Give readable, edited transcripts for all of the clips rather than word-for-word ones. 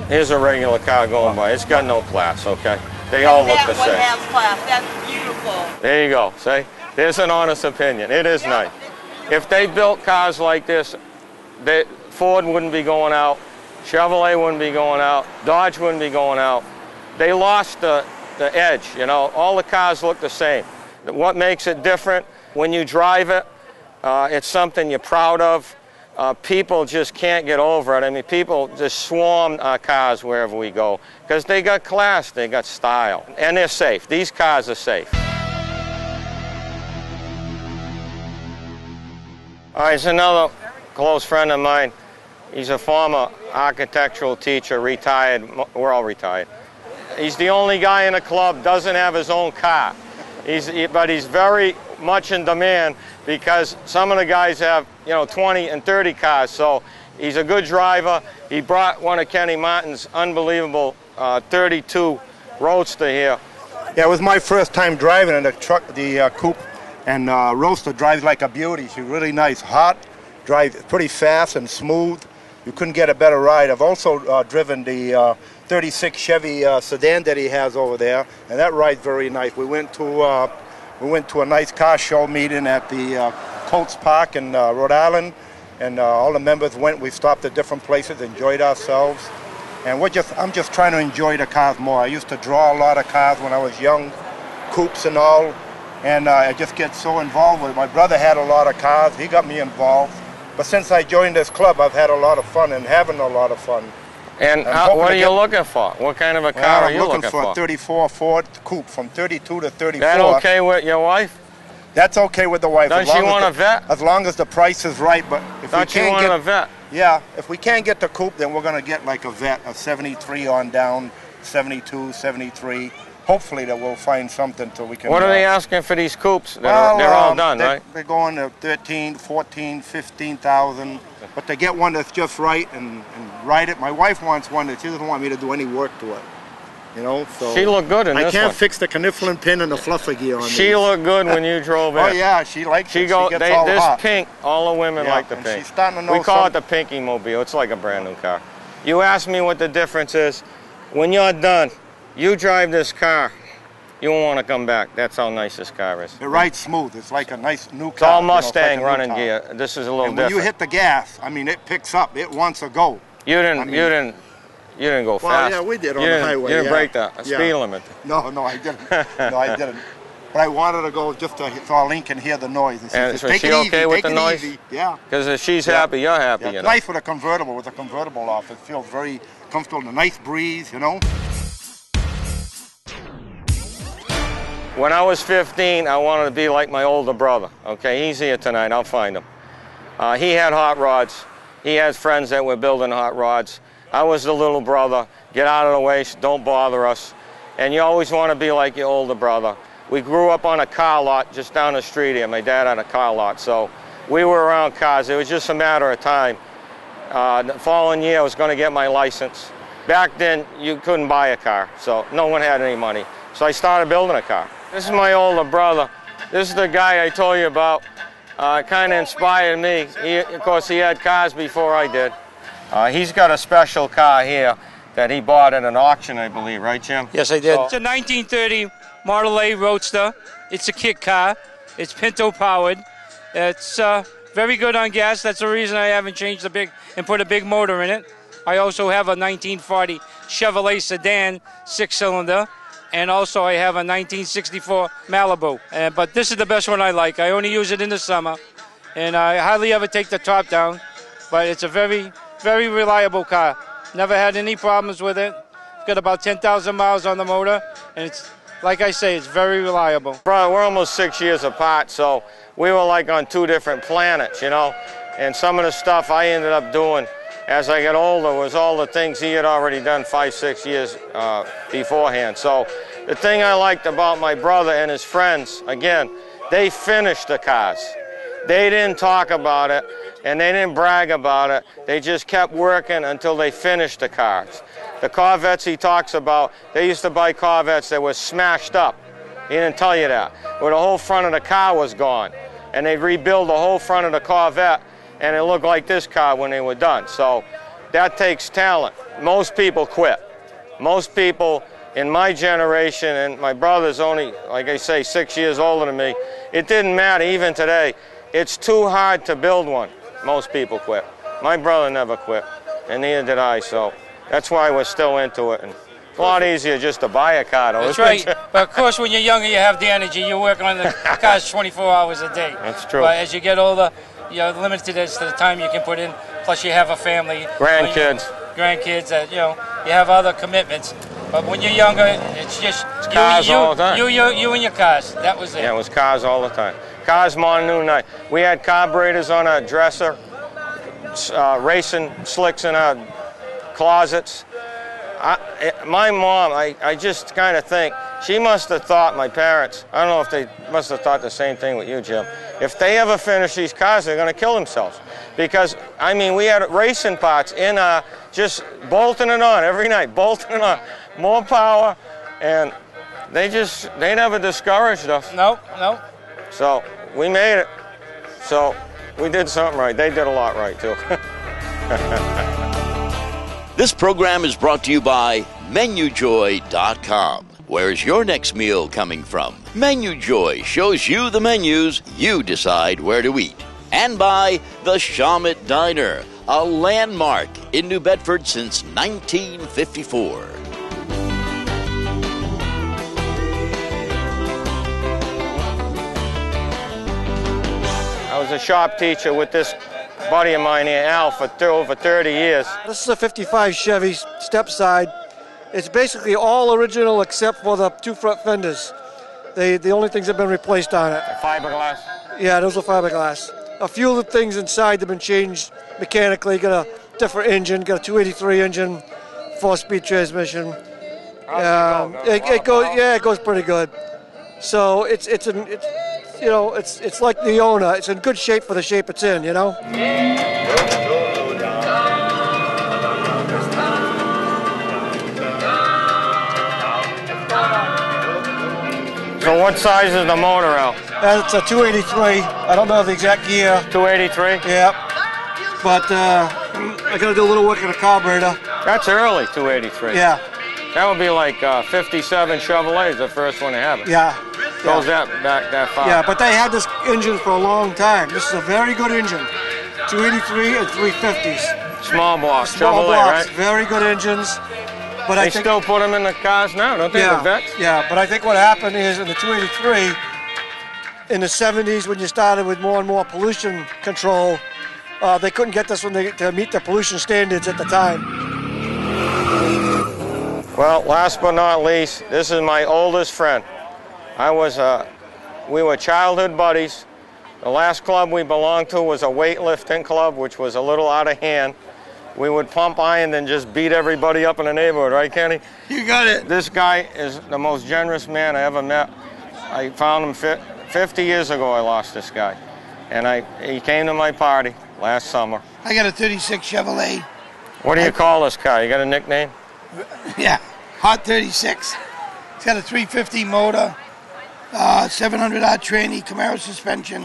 Here's a regular car going by. It's got no class, okay? They all look the same. That one has class. That's beautiful. There you go. See? There's an honest opinion. It is nice. If they built cars like this, Ford wouldn't be going out, Chevrolet wouldn't be going out, Dodge wouldn't be going out. They lost the edge, you know. All the cars look the same. What makes it different, when you drive it, it's something you're proud of. People just can't get over it. I mean, people just swarm our cars wherever we go because they got class, they got style, and they're safe. These cars are safe. All right, here's another close friend of mine. He's a former architectural teacher, retired. We're all retired. He's the only guy in the club doesn't have his own car. But he's very much in demand because some of the guys have, you know, 20 and 30 cars. So he's a good driver. He brought one of Kenny Martin's unbelievable 32 Roadster here. Yeah, it was my first time driving in the truck, the coupe, and Roadster drives like a beauty. She's really nice, hot, drives pretty fast and smooth. You couldn't get a better ride. I've also driven the 36 Chevy sedan that he has over there, and that rides very nice. We went to a nice car show meeting at the Colts Park in Rhode Island, and all the members went. We stopped at different places, enjoyed ourselves, and I'm just trying to enjoy the cars more. I used to draw a lot of cars when I was young, coupes and all, and I just get so involved with it. My brother had a lot of cars. He got me involved. But since I joined this club, I've had a lot of fun and having a lot of fun. And what are you looking for? What kind of a car are you looking for? I'm looking for a 34 Ford Coupe from 32 to 34. That okay with your wife? That's okay with the wife. Don't she want a vet? As long as the price is right. But if Don't you want a vet? Yeah, if we can't get the coupe, then we're going to get like a vet, a 73 on down, 72, 73. Hopefully that we'll find something till we can... What are they asking for these coupes? They're all done, right? They're going to 13, 14, 15,000. But to get one that's just right and ride it, my wife wants one that she doesn't want me to do any work to it. You know, so... She looked good in this one. I can't fix the Kniffelin pin and the fluffer gear on me. She looked good when you drove in. Oh yeah, she likes it. She gets all this hot. Pink, all the women like the pink. She's starting to know we call it the Pinky Mobile. It's like a brand new car. You asked me what the difference is. When you're done, you drive this car. You won't want to come back. That's how nice this car is. It rides smooth. It's like a nice new car. It's all Mustang running gear. This is a little different. When you hit the gas, I mean, it picks up. It wants to go. You didn't go fast. Well, yeah, we did on the highway. You didn't break the speed limit. No, I didn't. No, I didn't. But I wanted to go just so Arlene can hear the noise. And so she okay with the noise? Yeah. Because if she's happy, you're happy. Yeah. You know? Nice with a convertible. With a convertible off, it feels very comfortable. A nice breeze, you know. When I was 15, I wanted to be like my older brother. Okay, he's here tonight. I'll find him. He had hot rods. He had friends that were building hot rods. I was the little brother. Get out of the way. Don't bother us. And you always want to be like your older brother. We grew up on a car lot just down the street here. My dad had a car lot, so we were around cars. It was just a matter of time. The following year, I was going to get my license. Back then, you couldn't buy a car, so no one had any money. So I started building a car. This is my older brother. This is the guy I told you about. Kind of inspired me. Of course, he had cars before I did. He's got a special car here that he bought at an auction, I believe. Right, Jim? Yes, I did. It's a 1930 Model A Roadster. It's a kit car. It's Pinto powered. It's very good on gas. That's the reason I haven't changed and put a big motor in it. I also have a 1940 Chevrolet sedan 6-cylinder. And also I have a 1964 Malibu. But this is the best one I like. I only use it in the summer. And I hardly ever take the top down. But it's a very, very reliable car. Never had any problems with it. It's got about 10,000 miles on the motor. And it's, like I say, it's very reliable. Brother, we're almost 6 years apart, so we were like on two different planets, you know. And some of the stuff I ended up doing as I got older was all the things he had already done 5, 6 years beforehand. So the thing I liked about my brother and his friends, again, they finished the cars. They didn't talk about it and they didn't brag about it. They just kept working until they finished the cars. The Corvettes he talks about, they used to buy Corvettes that were smashed up. He didn't tell you that. Where the whole front of the car was gone. And they'd rebuild the whole front of the Corvette and it looked like this car when they were done. So that takes talent. Most people quit. Most people in my generation, and my brother's only, like I say, 6 years older than me, it didn't matter even today. It's too hard to build one. Most people quit. My brother never quit, and neither did I, so that's why we're still into it. And it's a lot easier just to buy a car, though. That's right. But of course, when you're younger, you have the energy. You work on the cars 24 hours a day. That's true. But as you get older, you're limited as to the time you can put in. Plus, you have a family. Grandkids. Grandkids that, you know, you have other commitments. But when you're younger, it's just cars all the time. You and your cars. That was it. Yeah, it was cars all the time. Cars morning, noon, night. We had carburetors on our dresser, racing slicks in our closets. My mom, I just kind of think, she must have thought, my parents, I don't know if they must have thought the same thing with you, Jim. If they ever finish these cars, they're going to kill themselves. Because, I mean, we had racing parts in just bolting it on every night, bolting it on. More power, and they never discouraged us. Nope. So we made it. So we did something right. They did a lot right, too. This program is brought to you by MenuJoy.com. Where's your next meal coming from? MenuJoy shows you the menus, you decide where to eat. And by the Shawmut Diner, a landmark in New Bedford since 1954. I was a shop teacher with this buddy of mine here, Al, for over 30 years. This is a 55 Chevy step side. It's basically all original except for the two front fenders. The only things that have been replaced on it. Fiberglass? Yeah, those are fiberglass. A few of the things inside have been changed mechanically. Got a different engine, got a 283 engine, 4-speed transmission. It goes pretty good. So it's like the owner. It's in good shape for the shape it's in, you know. So what size is the motor, Al? It's a 283. I don't know the exact gear. 283? Yeah. But I got to do a little work on the carburetor. That's early, 283. Yeah. That would be like 57 Chevrolets, the first one to have it. Yeah. Goes back that far. Yeah, but they had this engine for a long time. This is a very good engine. 283 and 350s. Small blocks, Small Chevrolet, blocks, right? very good engines. But they still put them in the cars now, don't they, the vets? Yeah, but I think what happened is in the 283, in the 70s when you started with more and more pollution control, they couldn't get this one to meet the pollution standards at the time. Well, last but not least, this is my oldest friend. We were childhood buddies. The last club we belonged to was a weightlifting club, which was a little out of hand. We would pump iron and just beat everybody up in the neighborhood, right, Kenny? You got it. This guy is the most generous man I ever met. I found him 50 years ago. I lost this guy. And he came to my party last summer. I got a 36 Chevrolet. What do you call this car? You got a nickname? Yeah, Hot 36. It's got a 350 motor, 700-odd tranny, Camaro suspension.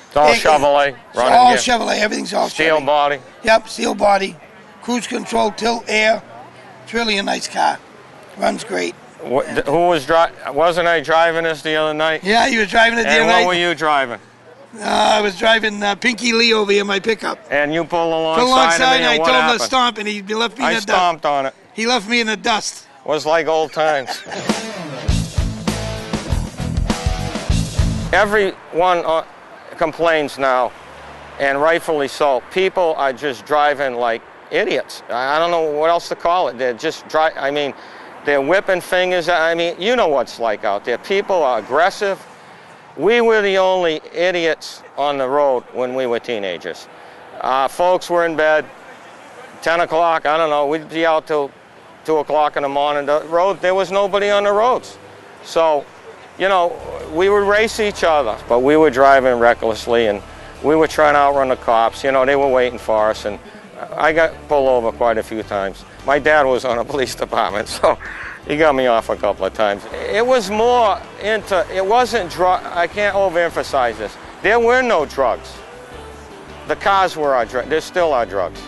It's all Chevrolet. It's all Chevrolet. Everything's all steel Chevy. Body. Yep, steel body. Cruise control, tilt, air. It's really a nice car. Runs great. Who was driving? Wasn't I driving this the other night? Yeah, you were driving it the other night. And what were you driving? I was driving Pinky Lee over here in my pickup. And you pulled alongside of me, and I told him to stomp, and he left me in the dust. I stomped on it. He left me in the dust. It was like old times. Everyone complains now, and rightfully so. People are just driving like idiots. I don't know what else to call it. They're just they're whipping fingers. I mean, you know what's like out there. People are aggressive. We were the only idiots on the road when we were teenagers. Folks were in bed, 10 o'clock, I don't know, we'd be out till 2 o'clock in the morning. The road, there was nobody on the roads. So, you know, we would race each other, but we were driving recklessly, and we were trying to outrun the cops. You know, they were waiting for us, and I got pulled over quite a few times. My dad was on a police department, so he got me off a couple of times. It was more into, it wasn't drug, I can't overemphasize this. There were no drugs. The cars were our drugs, they're still our drugs.